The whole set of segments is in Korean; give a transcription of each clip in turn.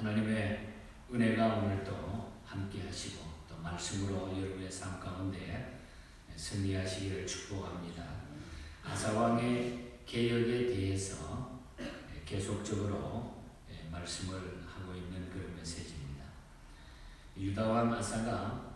하나님의 은혜가 오늘도 함께 하시고 또 말씀으로 여러분의 삶 가운데 승리하시기를 축복합니다. 아사왕의 개혁에 대해서 계속적으로 말씀을 하고 있는 그런 메시지입니다. 유다왕 아사가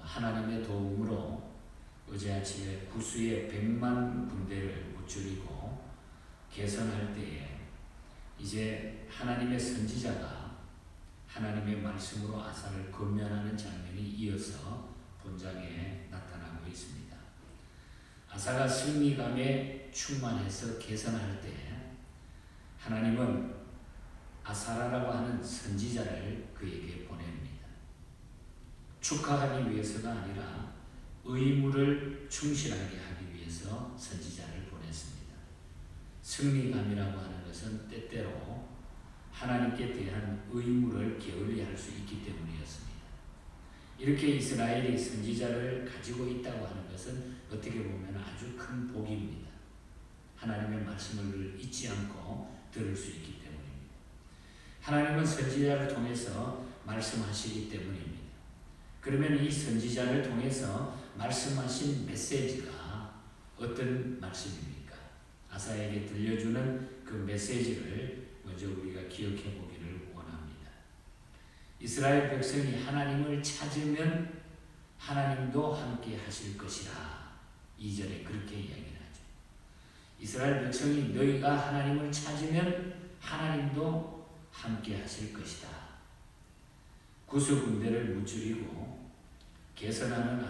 하나님의 도움으로 어제 아침에 구수의 100만 군대를 무찌르고 개선할 때에 이제 하나님의 선지자가 하나님의 말씀으로 아사를 권면하는 장면이 이어서 본장에 나타나고 있습니다. 아사가 승리감에 충만해서 개선할 때 하나님은 아사라라고 하는 선지자를 그에게 보냅니다. 축하하기 위해서가 아니라 의무를 충실하게 하기 위해서 선지자를 보냈습니다. 승리감이라고 하는 것은 때때로 하나님께 대한 의무를 게을리할 수 있기 때문이었습니다. 이렇게 이스라엘이 선지자를 가지고 있다고 하는 것은 어떻게 보면 아주 큰 복입니다. 하나님의 말씀을 잊지 않고 들을 수 있기 때문입니다. 하나님은 선지자를 통해서 말씀하시기 때문입니다. 그러면 이 선지자를 통해서 말씀하신 메시지가 어떤 말씀입니까? 아사에게 들려주는 그 메시지를 먼저 우리가 기억해 보기를 원합니다. 이스라엘 백성이 하나님을 찾으면 하나님도 함께 하실 것이라 2절에 그렇게 이야기를 하죠. 이스라엘 백성이 너희가 하나님을 찾으면 하나님도 함께 하실 것이다. 구수 군대를 무찌르고 개선하는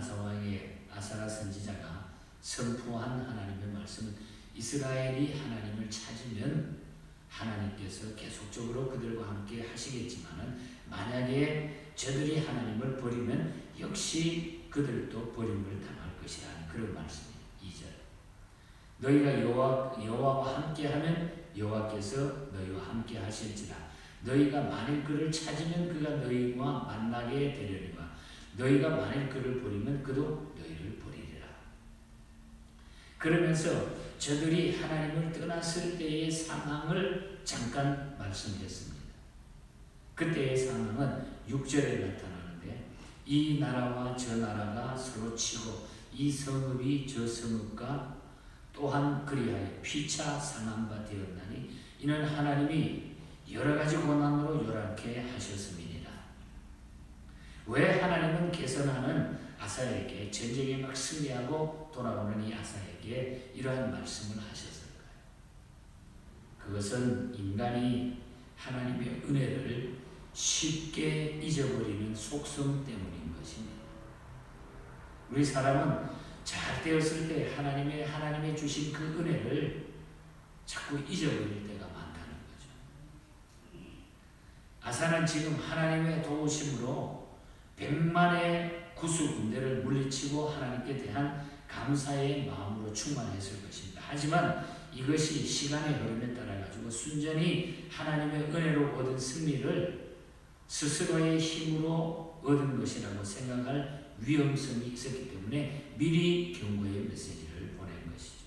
아사라 선지자가 선포한 하나님의 말씀은 이스라엘이 하나님을 찾으면 하나님께서 계속적으로 그들과 함께 하시겠지만 만약에 저들이 하나님을 버리면 역시 그들도 버림을 당할 것이라는 그런 말씀입니다. 2절 너희가 여호와와 함께하면 여호와께서 너희와 함께 하실지라 너희가 만일 그를 찾으면 그가 너희와 만나게 되려니와 너희가 만일 그를 버리면 그도 너희를 버리리라. 그러면서 저들이 하나님을 떠났을 때의 상황을 잠깐 말씀했습니다. 그때의 상황은 6절에 나타나는데 이 나라와 저 나라가 서로 치고 이 성읍이 저 성읍과 또한 그리하여 피차 상한 바 되었나니 이는 하나님이 여러 가지 고난으로 요란케 하셨음이니라. 왜 하나님은 개선하는 아사에게 전쟁에 막 승리하고 돌아오는 이 아사에게 이러한 말씀을 하셨을까요? 그것은 인간이 하나님의 은혜를 쉽게 잊어버리는 속성 때문인 것입니다. 우리 사람은 잘 되었을 때 하나님의 주신 그 은혜를 자꾸 잊어버릴 때가 많다는 거죠. 아사는 지금 하나님의 도우심으로 100만의 구수 군대를 물리치고 하나님께 대한 감사의 마음으로 충만했을 것입니다. 하지만 이것이 시간의 흐름에 따라 가지고 순전히 하나님의 은혜로 얻은 승리를 스스로의 힘으로 얻은 것이라고 생각할 위험성이 있었기 때문에 미리 경고의 메시지를 보낸 것이죠.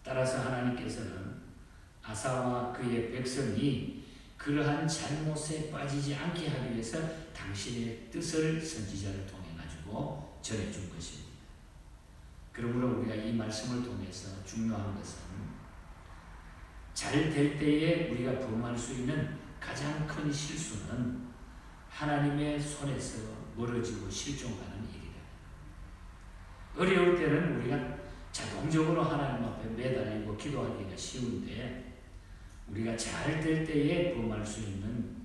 따라서 하나님께서는 아사와 그의 백성이 그러한 잘못에 빠지지 않게 하기 위해서 당신의 뜻을 선지자를 통해 가지고 전해준 것입니다. 그러므로 우리가 이 말씀을 통해서 중요한 것은 잘 될 때에 우리가 범할 수 있는 가장 큰 실수는 하나님의 손에서 멀어지고 실종하는 일이다. 어려울 때는 우리가 자동적으로 하나님 앞에 매달리고 기도하기가 쉬운데 우리가 잘 될 때에 범할 수 있는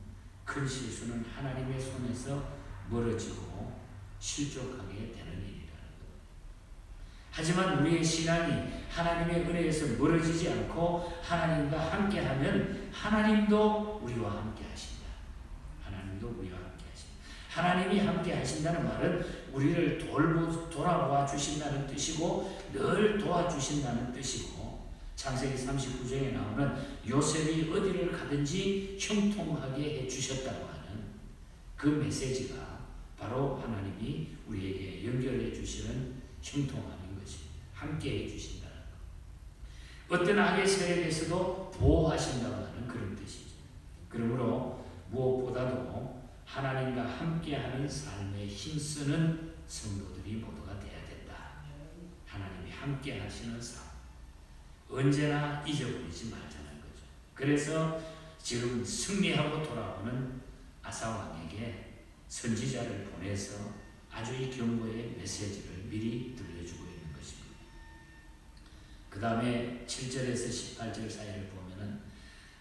큰 실수는 하나님의 손에서 멀어지고 실족하게 되는 일이라는 것. 하지만 우리의 신앙이 하나님의 은혜에서 멀어지지 않고 하나님과 함께하면 하나님도 우리와 함께 하신다. 하나님도 우리와 함께 하신다. 하나님이 함께 하신다는 말은 우리를 돌아보아 주신다는 뜻이고 늘 도와주신다는 뜻이고 창세기 39장에 나오는 요셉이 어디를 가든지 형통하게 해주셨다고 하는 그 메시지가 바로 하나님이 우리에게 연결해 주시는 형통함인 것입니다. 함께 해주신다는 것. 어떤 악의 세력에서도 보호하신다고 하는 그런 뜻이죠. 그러므로 하나님과 함께하는 삶에 힘쓰는 성도들이 모두가 되어야 된다. 하나님이 함께 하시는 삶. 언제나 잊어버리지 말자는 거죠. 그래서 지금 승리하고 돌아오는 아사 왕에게 선지자를 보내서 아주 이 경고의 메시지를 미리 들려주고 있는 것입니다. 그 다음에 7절에서 18절 사이를 보면은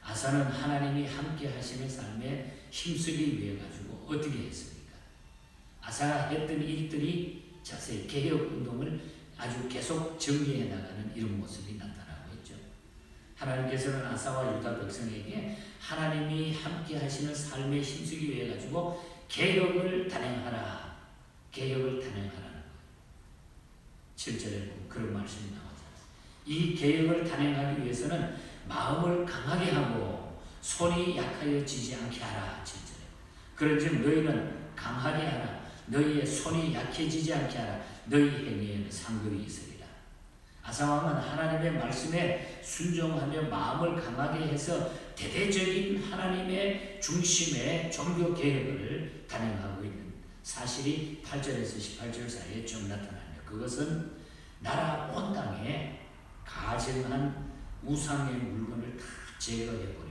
아사는 하나님이 함께 하시는 삶에 힘쓰기 위해 가지고 어떻게 했습니까? 아사가 했던 일들이 자세히 개혁운동을 아주 계속 정리해 나가는 이런 모습이 나타나고 있죠. 하나님께서는 아사와 유다 백성에게 하나님이 함께 하시는 삶에 힘쓰기 위해 가지고 개혁을 단행하라. 개혁을 단행하라는 거예요. 7절에 보면 그런 말씀이 나오죠. 이 개혁을 단행하기 위해서는 마음을 강하게 하고 손이 약하여지지 않게 하라. 7절에. 그런즉 너희는 강하게 하라. 너희의 손이 약해지지 않게 하라. 너희 행위에는 상급이 있으리라. 아사왕은 하나님의 말씀에 순종하며 마음을 강하게 해서 대대적인 하나님의 중심의 종교 개혁을 단행하고 있는 사실이 8절에서 18절 사이에 좀 나타납니다. 그것은 나라 온 땅에 가증한 우상의 물건을 다 제거해버리고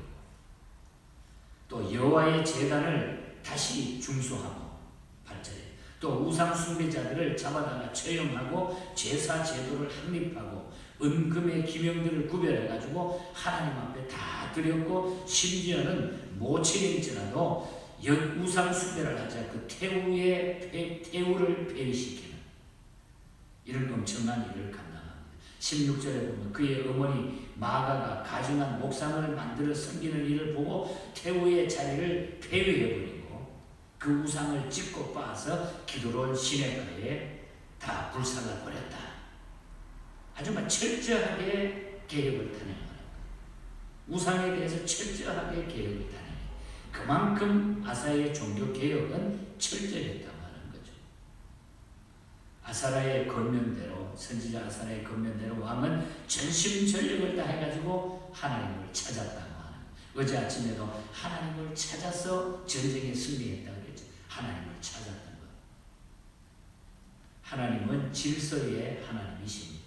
또 여호와의 제단을 다시 중수하고 8절에 또 우상 숭배자들을 잡아다가 처형하고 제사 제도를 확립하고 은금의 기명들을 구별해가지고 하나님 앞에 다 드렸고 심지어는 모친일지라도 우상 숭배를 하자 그 태우를 폐위시키는 이런 엄청난 일을 감당합니다. 16절에 보면 그의 어머니 마가가 가증한 목상을 만들어 섬기는 일을 보고 태우의 자리를 폐위해버리고 그 우상을 찢고 빻아서 기드론 시내가에 다 불살라 버렸다. 아주 철저하게 개혁을 단행하는 거예요. 우상에 대해서 철저하게 개혁을 단행해요. 그만큼 아사의 종교 개혁은 철저했다고 하는 거죠. 아사라의 권면대로 선지자 아사라의 권면대로 왕은 전심전력을 다해가지고 하나님을 찾았다고 하는 거예요. 어제 아침에도 하나님을 찾아서 전쟁에 승리했다고 그랬죠. 하나님을 찾았던 것. 하나님은 질서의 하나님이십니다.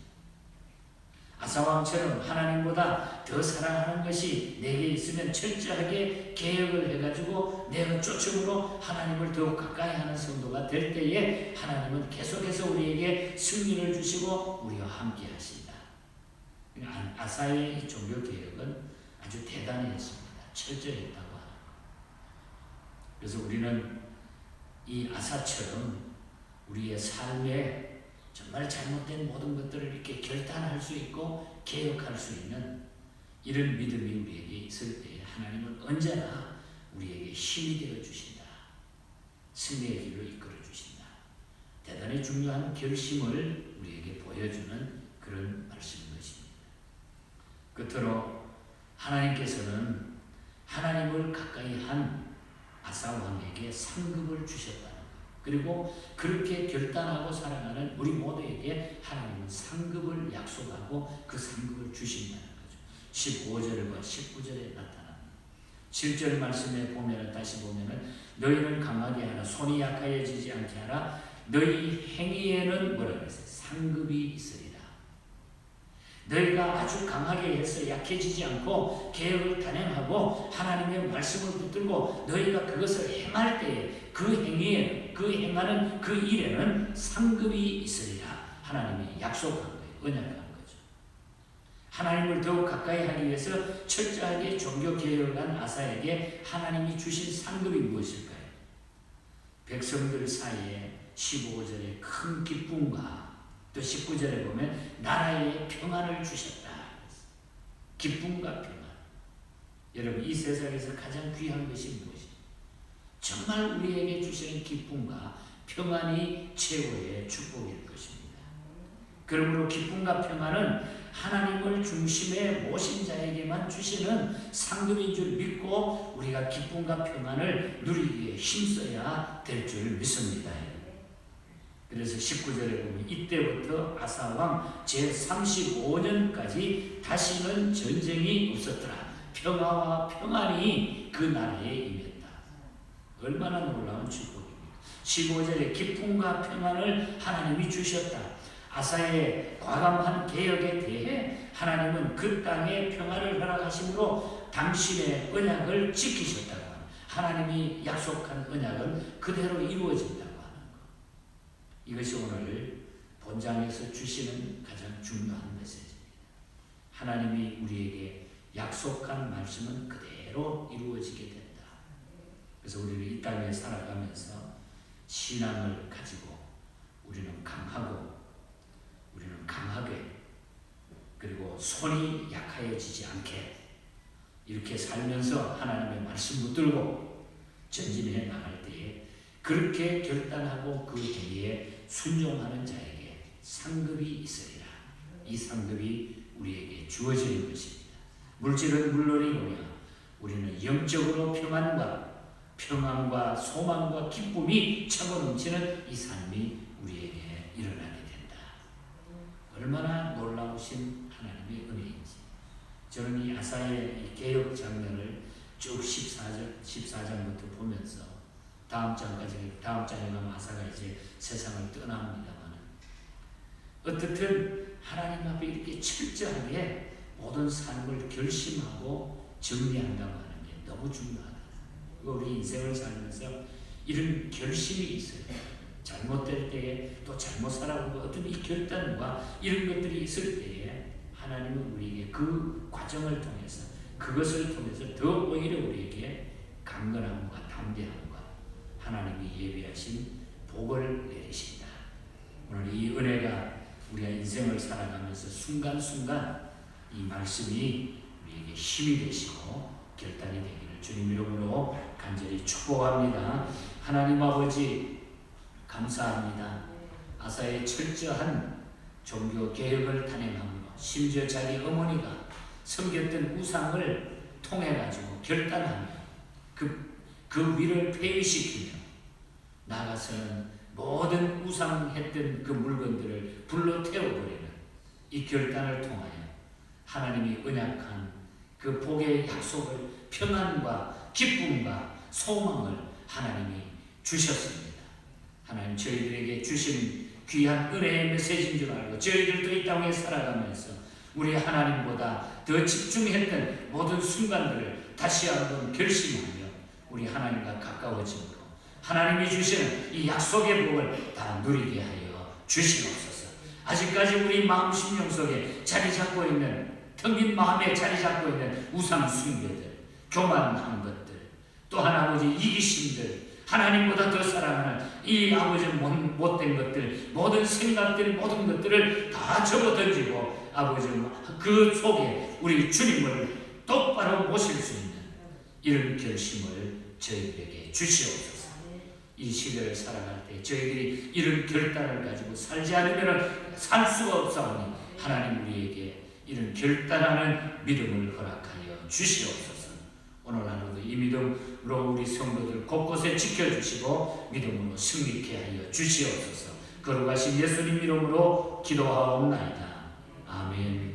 아사왕처럼 하나님보다 더 사랑하는 것이 내게 있으면 철저하게 개혁을 해가지고 내가 쫓음으로 하나님을 더욱 가까이 하는 성도가 될 때에 하나님은 계속해서 우리에게 승리를 주시고 우리와 함께 하신다. 아사의 종교 개혁은 아주 대단했습니다. 철저했다고 하는 것. 그래서 우리는 이 아사처럼 우리의 삶에 정말 잘못된 모든 것들을 이렇게 결단할 수 있고 개혁할 수 있는 이런 믿음이 우리에게 있을 때 하나님은 언제나 우리에게 힘이 되어 주신다. 승리의 길로 이끌어 주신다. 대단히 중요한 결심을 우리에게 보여주는 그런 말씀인 것입니다. 끝으로 하나님께서는 하나님을 가까이 한 아사 왕에게 상급을 주셨다는 것. 그리고 그렇게 결단하고 살아가는 우리 모두에게 하나님은 상급을 약속하고 그 상급을 주신다는 거죠. 15절과 19절에 나타납니다. 7절 말씀에 보면 다시 보면은 너희는 강하게 하라. 손이 약하여지지 않게 하라. 너희 행위에는 뭐라고 했어요? 상급이 있으리라. 너희가 아주 강하게 해서 약해지지 않고 개혁을 단행하고 하나님의 말씀을 붙들고 너희가 그것을 행할 때에 그 행위에 그 행하는 그 일에는 상급이 있으리라. 하나님이 약속한 거예요. 언약한 거죠. 하나님을 더욱 가까이 하기 위해서 철저하게 종교 개혁한 아사에게 하나님이 주신 상급이 무엇일까요? 백성들 사이에 15절에 큰 기쁨과 또 19절에 보면 나라에 평안을 주셨다. 기쁨과 평안. 여러분 이 세상에서 가장 귀한 것이 무엇이죠? 정말 우리에게 주시는 기쁨과 평안이 최고의 축복일 것입니다. 그러므로 기쁨과 평안은 하나님을 중심에 모신 자에게만 주시는 상급인 줄 믿고 우리가 기쁨과 평안을 누리기에 힘써야 될 줄 믿습니다. 그래서 19절에 보면 이때부터 아사왕 제35년까지 다시는 전쟁이 없었더라. 평화와 평안이 그 나라에 임했다. 얼마나 놀라운 축복입니까? 15절에 기쁨과 평안을 하나님이 주셨다. 아사의 과감한 개혁에 대해 하나님은 그 땅에 평안을 허락하심으로 당신의 언약을 지키셨다고 합니다. 하나님이 약속한 언약은 그대로 이루어진다고 하는 것. 이것이 오늘 본장에서 주시는 가장 중요한 메시지입니다. 하나님이 우리에게 약속한 말씀은 그대로 이루어지게 된다. 그래서 우리는 이 땅에 살아가면서 신앙을 가지고 우리는 강하고 우리는 강하게 그리고 손이 약해지지 않게 이렇게 살면서 하나님의 말씀 붙들고 전진해 나갈 때에 그렇게 결단하고 그 행위에 순종하는 자에게 상급이 있으리라. 이 상급이 우리에게 주어지는 것입니다. 물질은 물론이거냐 우리는 영적으로 평안과 소망과 기쁨이 차고 넘치는 이 삶이 우리에게 일어나게 된다. 얼마나 놀라우신 하나님의 은혜인지. 저는 이 아사의 이 개혁 장면을 쭉 14장부터 보면서 다음 장에 가면 아사가 이제 세상을 떠납니다만 어떻든 하나님 앞에 이렇게 철저하게 모든 삶을 결심하고 정리한다고 하는 게 너무 중요하다. 우리 인생을 살면서 이런 결심이 있어요. 잘못될 때에 또 잘못 살아보고 어떤 이 결단과 이런 것들이 있을 때에 하나님은 우리에게 그 과정을 통해서 그것을 통해서 더 오히려 우리에게 강건함과 담대함과 하나님이 예비하신 복을 내리신다. 오늘 이 은혜가 우리가 인생을 살아가면서 순간순간 이 말씀이 우리에게 힘이 되시고 결단이 되기를 주님 이름으로 간절히 축복합니다. 하나님 아버지 감사합니다. 아사의 철저한 종교 개혁을 단행함으로 심지어 자기 어머니가 섬겼던 우상을 통해 가지고 결단하며 그 위를 폐위시키며 나아가서는 모든 우상했던 그 물건들을 불러 태워버리는 이 결단을 통하여 하나님이 언약한 그 복의 약속을 평안과 기쁨과 소망을 하나님이 주셨습니다. 하나님 저희들에게 주신 귀한 은혜의 메시지인 줄 알고 저희들도 이 땅에 살아가면서 우리 하나님보다 더 집중했던 모든 순간들을 다시 한번 결심하며 우리 하나님과 가까워짐으로 하나님이 주시는 이 약속의 복을 다 누리게 하여 주시옵소서. 아직까지 우리 마음 심령 속에 자리 잡고 있는 텅빈 마음에 자리 잡고 있는 우상 숭배들, 교만한 것들, 또한 아버지 이기심들, 하나님보다 더 사랑하는 이 아버지 못된 것들, 모든 생각들, 모든 것들을 다 접어던지고 아버지 그 속에 우리 주님을 똑바로 모실 수 있는 이런 결심을 저희들에게 주시옵소서. 이 시대를 살아갈 때 저희들이 이런 결단을 가지고 살지 않으면 살 수가 없사오니 하나님 우리에게 이런 결단하는 믿음을 허락하여 주시옵소서. 오늘 하루도 이 믿음으로 우리 성도들 곳곳에 지켜주시고 믿음으로 승리케 하여 주시옵소서. 거룩하신 예수님 이름으로 기도하옵나이다. 아멘.